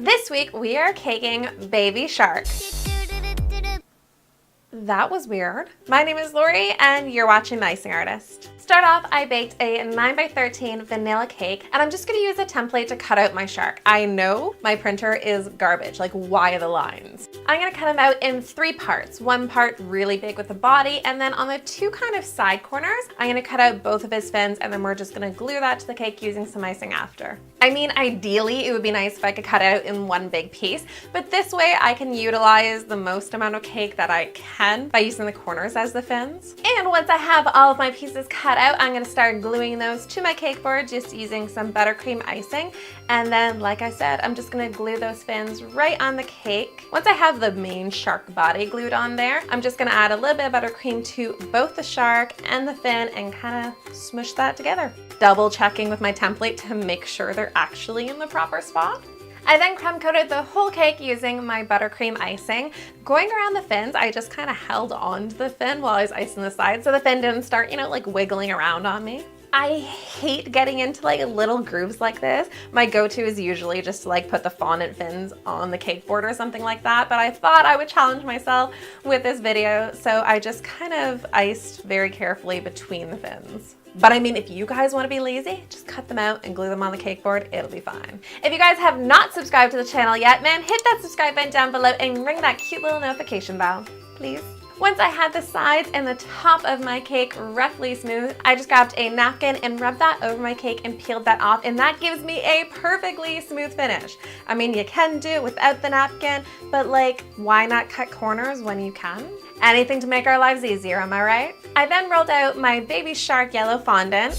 This week we are caking baby shark. That was weird. My name is Lori and you're watching The Icing Artist. Start off, I baked a 9x13 vanilla cake and I'm just gonna use a template to cut out my shark. I know my printer is garbage, like why the lines? I'm gonna cut them out in 3 parts. One part really big with the body, and then on the 2 kind of side corners, I'm gonna cut out both of his fins and then we're just gonna glue that to the cake using some icing after. I mean, ideally it would be nice if I could cut it out in one big piece, but this way I can utilize the most amount of cake that I can by using the corners as the fins. And once I have all of my pieces cut out, I'm gonna start gluing those to my cake board just using some buttercream icing. And then, like I said, I'm just gonna glue those fins right on the cake. Once I have the main shark body glued on there, I'm just gonna add a little bit of buttercream to both the shark and the fin and kind of smush that together. Double checking with my template to make sure they're actually in the proper spot. I then crumb coated the whole cake using my buttercream icing. Going around the fins, I just kind of held on to the fin while I was icing the sides so the fin didn't start, like wiggling around on me. I hate getting into like little grooves like this. My go-to is usually just to like put the fondant fins on the cake board or something like that, but I thought I would challenge myself with this video, so I just kind of iced very carefully between the fins. But I mean, if you guys want to be lazy, just cut them out and glue them on the cake board, it'll be fine. If you guys have not subscribed to the channel yet, man, hit that subscribe button down below and ring that cute little notification bell, please. Once I had the sides and the top of my cake roughly smooth, I just grabbed a napkin and rubbed that over my cake and peeled that off, and that gives me a perfectly smooth finish. I mean, you can do it without the napkin, but like, why not cut corners when you can? Anything to make our lives easier, am I right? I then rolled out my baby shark yellow fondant.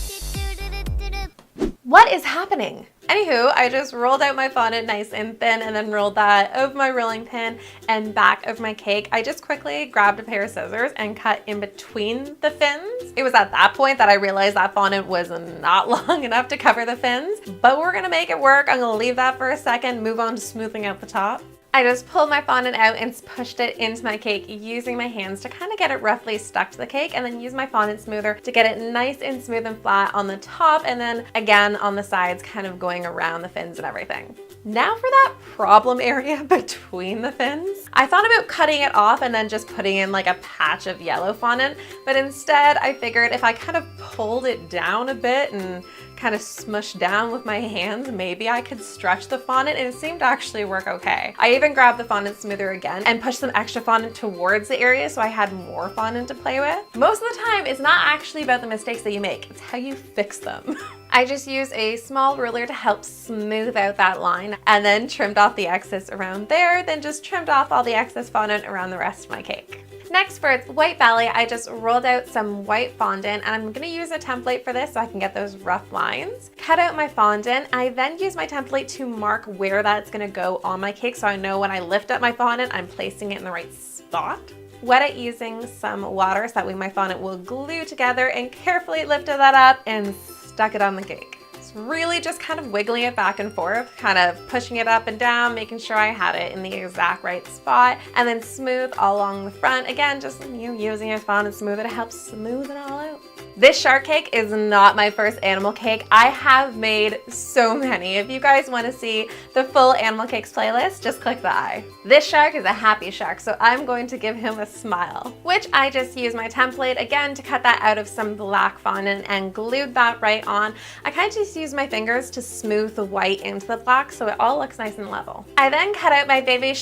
What is happening? Anywho, I just rolled out my fondant nice and thin and then rolled that over my rolling pin and back of my cake. I just quickly grabbed a pair of scissors and cut in between the fins. It was at that point that I realized that fondant was not long enough to cover the fins, but we're gonna make it work. I'm gonna leave that for a second, move on to smoothing out the top. I just pulled my fondant out and pushed it into my cake using my hands to kind of get it roughly stuck to the cake, and then use my fondant smoother to get it nice and smooth and flat on the top, and then again on the sides, kind of going around the fins and everything. Now for that problem area between the fins. I thought about cutting it off and then just putting in like a patch of yellow fondant, but instead I figured if I kind of pulled it down a bit and kind of smushed down with my hands, maybe I could stretch the fondant, and it seemed to actually work okay. I even grabbed the fondant smoother again and pushed some extra fondant towards the area so I had more fondant to play with. Most of the time, it's not actually about the mistakes that you make, it's how you fix them. I just used a small ruler to help smooth out that line and then trimmed off the excess around there, then just trimmed off all the excess fondant around the rest of my cake. Next, for its white belly, I just rolled out some white fondant, and I'm gonna use a template for this so I can get those rough lines. Cut out my fondant. I then use my template to mark where that's gonna go on my cake so I know when I lift up my fondant, I'm placing it in the right spot. Wet it using some water so that way my fondant will glue together, and carefully lifted that up and stuck it on the cake. Really just kind of wiggling it back and forth, kind of pushing it up and down, making sure I had it in the exact right spot, and then smooth all along the front. Again, just using your fondant smoother to help smooth it all out. This shark cake is not my first animal cake. I have made so many. If you guys want to see the full animal cakes playlist, just click the I. This shark is a happy shark, so I'm going to give him a smile, which I just used my template again to cut that out of some black fondant and glued that right on. I kind of just used my fingers to smooth the white into the black so it all looks nice and level. I then cut out my baby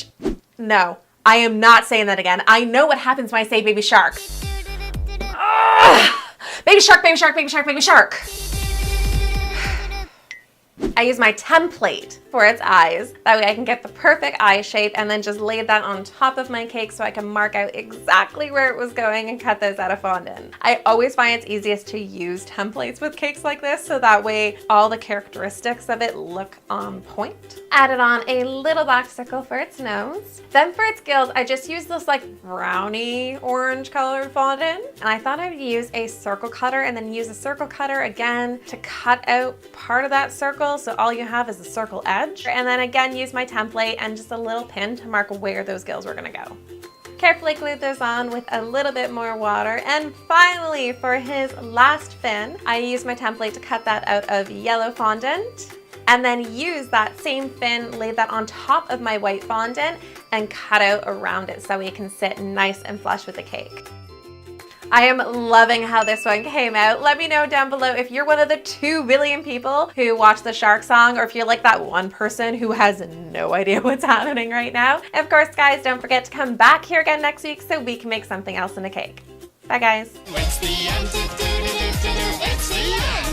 No, I am not saying that again. I know what happens when I say baby shark. Ugh! Baby shark, baby shark, baby shark, baby shark. I use my template for its eyes. That way I can get the perfect eye shape, and then just lay that on top of my cake so I can mark out exactly where it was going and cut those out of fondant. I always find it's easiest to use templates with cakes like this so that way all the characteristics of it look on point. Added on a little black circle for its nose. Then for its gills, I just used this like brownie orange colored fondant, and I thought I would use a circle cutter and then use a circle cutter again to cut out part of that circle so all you have is a circle edge, and then again use my template and just a little pin to mark where those gills were gonna go. Carefully glued those on with a little bit more water, and finally for his last fin, I used my template to cut that out of yellow fondant. and then use that same fin, lay that on top of my white fondant and cut out around it so it can sit nice and flush with the cake. I am loving how this one came out. Let me know down below if you're one of the 2 billion people who watch the shark song, or if you're like that one person who has no idea what's happening right now. And of course, guys, don't forget to come back here again next week so we can make something else in a cake. Bye, guys. It's the end. It's the end.